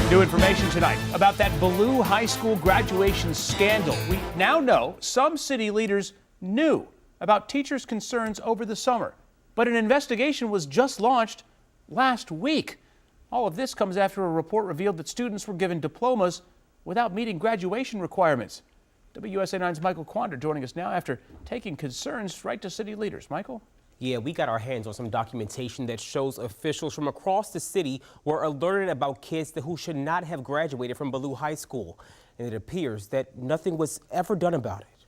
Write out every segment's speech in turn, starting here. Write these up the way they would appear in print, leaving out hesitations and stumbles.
New information tonight about that Ballou High School graduation scandal. We now know some city leaders knew about teachers' concerns over the summer, but an investigation was just launched last week. All of this comes after a report revealed that students were given diplomas without meeting graduation requirements. WUSA 9's Michael Quander joining us now after taking concerns right to city leaders. Michael? Yeah, we got our hands on some documentation that shows officials from across the city were alerted about kids who should not have graduated from Ballou High School. And it appears that nothing was ever done about it.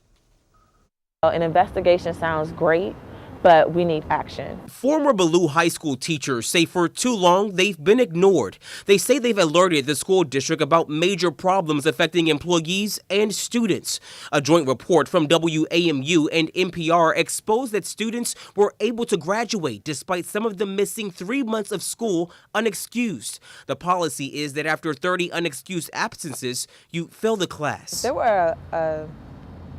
An investigation sounds great, but we need action. Former Ballou High School teachers say for too long they've been ignored. They say they've alerted the school district about major problems affecting employees and students. A joint report from WAMU and NPR exposed that students were able to graduate despite some of them missing 3 months of school unexcused. The policy is that after 30 unexcused absences, you fail the class. There were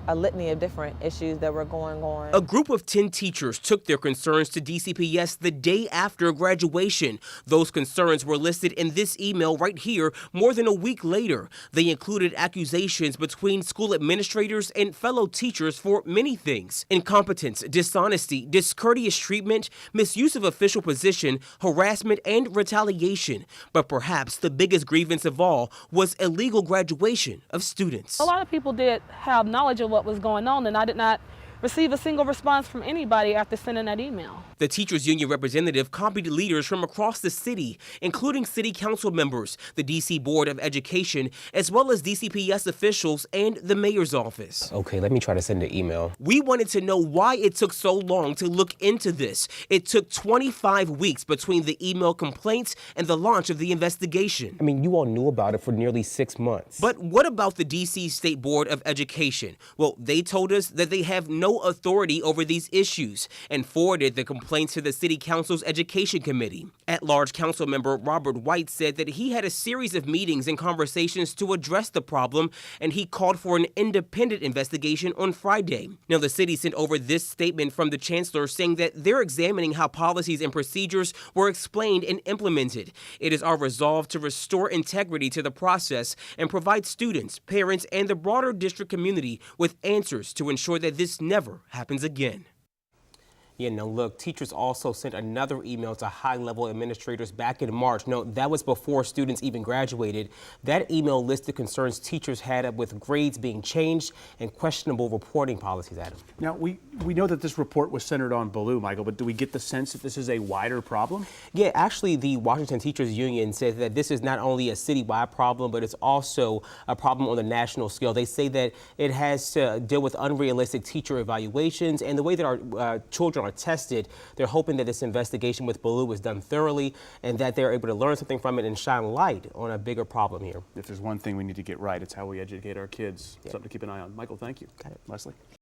a litany of different issues that were going on. A group of 10 teachers took their concerns to DCPS the day after graduation. Those concerns were listed in this email right here more than a week later. They included accusations between school administrators and fellow teachers for many things: incompetence, dishonesty, discourteous treatment, misuse of official position, harassment, and retaliation. But perhaps the biggest grievance of all was illegal graduation of students. A lot of people did have knowledge of what was going on, and I did not receive a single response from anybody after sending that email. The teachers union representative copied leaders from across the city, including city council members, the D.C. Board of Education, as well as DCPS officials and the mayor's office. Okay, let me try to send an email. We wanted to know why it took so long to look into this. It took 25 weeks between the email complaints and the launch of the investigation. I mean, you all knew about it for nearly 6 months. But what about the D.C. State Board of Education? Well, they told us that they have no authority over these issues and forwarded the complaints to the City Council's Education Committee. At-large council member Robert White said that he had a series of meetings and conversations to address the problem, and he called for an independent investigation on Friday. Now, the city sent over this statement from the chancellor saying that they're examining how policies and procedures were explained and implemented. It is our resolve to restore integrity to the process and provide students, parents, and the broader district community with answers to ensure that this never happens again. Yeah, now look, teachers also sent another email to high-level administrators back in March. No, that was before students even graduated. That email listed concerns teachers had with grades being changed and questionable reporting policies, Adam. Now, we know that this report was centered on Ballou, Michael, but do we get the sense that this is a wider problem? Yeah, actually, the Washington Teachers Union says that this is not only a citywide problem, but it's also a problem on the national scale. They say that it has to deal with unrealistic teacher evaluations and the way that our children are tested. They're hoping that this investigation with Ballou is done thoroughly and that they're able to learn something from it and shine light on a bigger problem here. If there's one thing we need to get right, it's how we educate our kids. Yeah. Something to keep an eye on. Michael, thank you. Got it. Leslie?